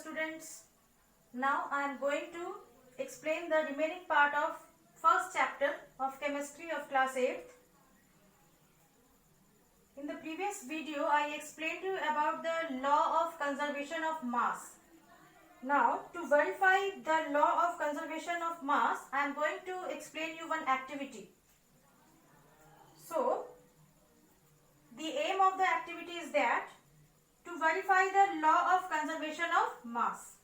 students. Now I am going to explain the remaining part of first chapter of chemistry of class 8th. In the previous video I explained to you about the law of conservation of mass. Now to verify the law of conservation of mass, I am going to explain you one activity. So the aim of the activity is that to verify the law of conservation of mass.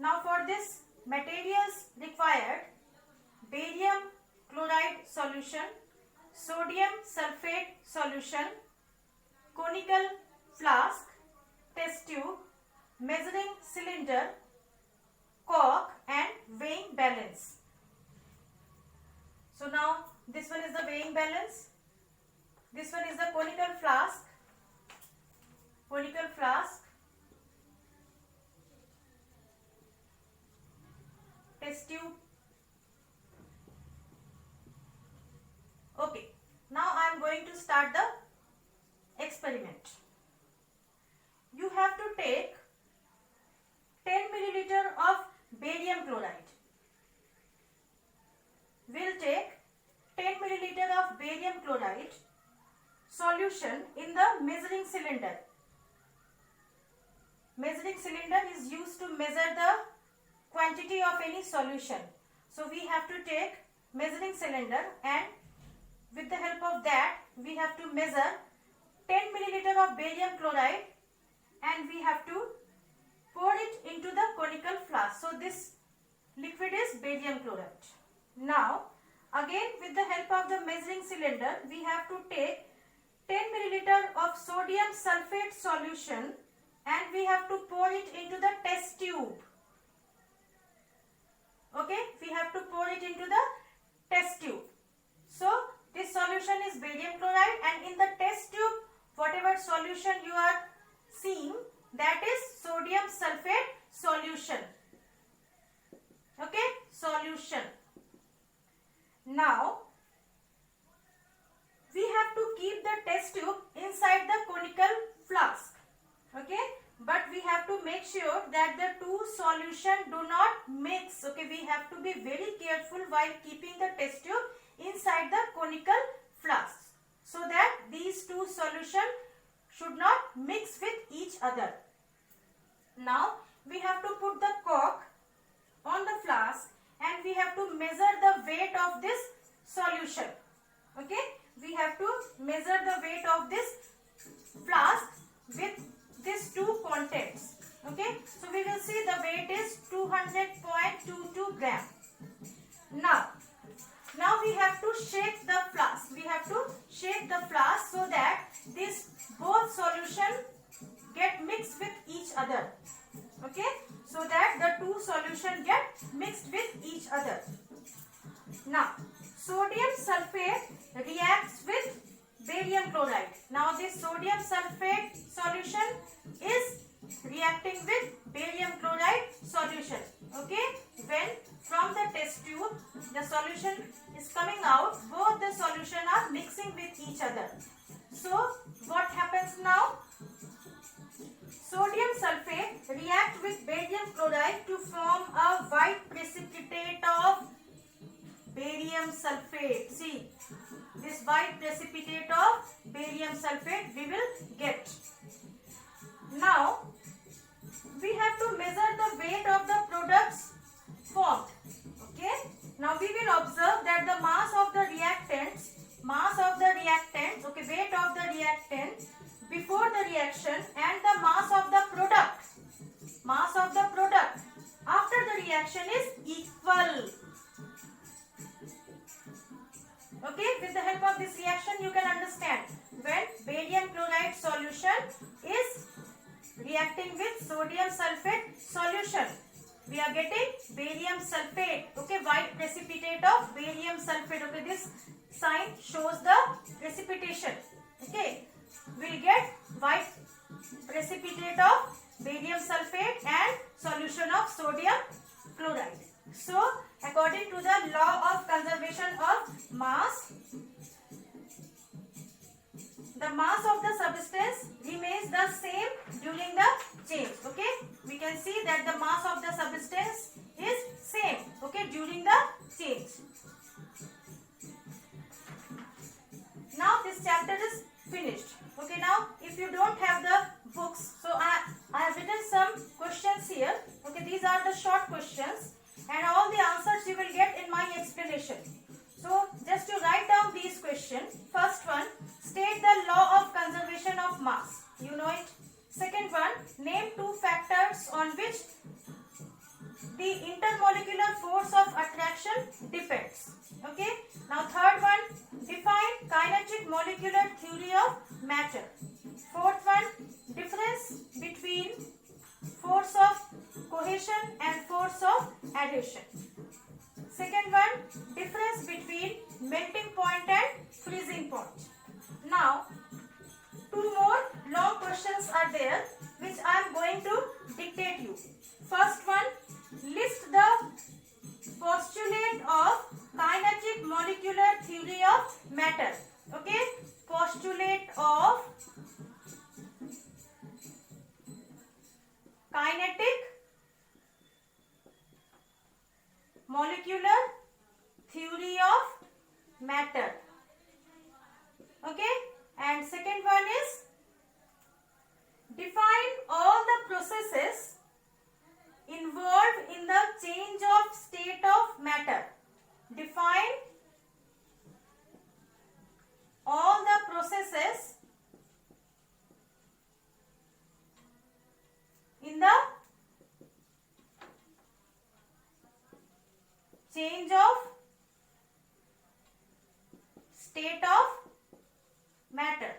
Now for this, materials required: barium chloride solution, sodium sulfate solution, conical flask, test tube, measuring cylinder, cork and weighing balance. So now this one is the weighing balance, this one is the conical flask, test tube. Okay, now I am going to start the experiment. You have to take 10 milliliter of barium chloride. We'll take 10 milliliter of barium chloride solution in the measuring cylinder. Measuring cylinder is used to measure the quantity of any solution. So we have to take measuring cylinder, and with the help of that we have to measure 10 milliliter of barium chloride and we have to pour it into the conical flask. So this liquid is barium chloride. Now again with the help of the measuring cylinder we have to take 10 milliliter of sodium sulfate solution and we have to pour it into the test tube. Okay, we have to pour it into the test tube. So this solution is barium chloride, and in the test tube whatever solution you are seeing, that is sodium sulfate solution. Okay, solution. Now we have to keep the test tube inside the conical flask. Okay, but we have to make sure that the two solutions do not mix. Okay, we have to be very careful while keeping the test tube inside the conical flask, so that these two solutions should not mix with each other. Now we have to put the cork on the flask and we have to measure the weight of this solution. Okay, we have to measure the weight of this flask with these two contents. Okay, so we will see the weight is 200.22 gram. Now we have to shake the flask. We have to shake the flask so that this both solution get mixed with each other. Okay, so that the two solution get mixed with each other. Now sodium sulfate reacts with barium chloride. Now this sodium sulfate solution is reacting with barium chloride solution. Okay, when from the test tube the solution is coming out, both the solution are mixing with each other. So what happens now? Sodium sulfate react with barium chloride to form a white precipitate of barium sulfate. See, this white precipitate of barium sulfate we will get. Now we have to measure the weight of the products formed. Okay, now we will observe that the mass of the reactants, okay, weight of the reactant before the reaction and the mass of the product after the reaction is equal. Okay, with the help of this reaction you can understand when barium chloride solution is reacting with sodium sulfate solution, we are getting barium sulfate. Okay, white precipitate of barium sulfate. Okay, this sign shows the precipitation. Okay, we will get white precipitate of barium sulfate and solution of sodium chloride. So according to the law of conservation of mass, the mass of the substance remains the same during the change. Okay, we we can see that the mass of the substance is same, okay, during the change. Now this chapter is finished. Okay, now if you don't have the books, so I have written some questions here. Okay, these are the short questions and all the answers you will get in my explanation. So just to write down these questions. First one, state the law of conservation of mass. You know it. Second one, name two factors on which the intermolecular force of attraction depends. Okay. Now third one, define kinetic molecular theory of matter. Fourth one, difference between force of cohesion and force of adhesion. Second one, difference between melting point and freezing point. Now, two more long questions are there which I am going to dictate you. First one, list the postulate of kinetic molecular theory of matter. Okay, postulate of kinetic molecular theory of matter. Okay, and second one is define all the processes involved in the change of state of matter. Define all the processes in the change of state of matter.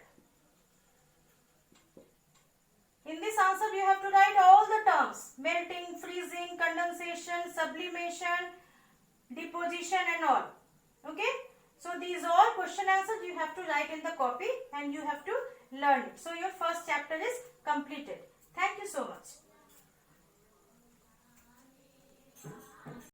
In this answer you have to write all the terms: melting, freezing, condensation, sublimation, deposition and all. Okay, so these all question answers you have to write in the copy and you have to learn it. So your first chapter is completed. Thank you so much.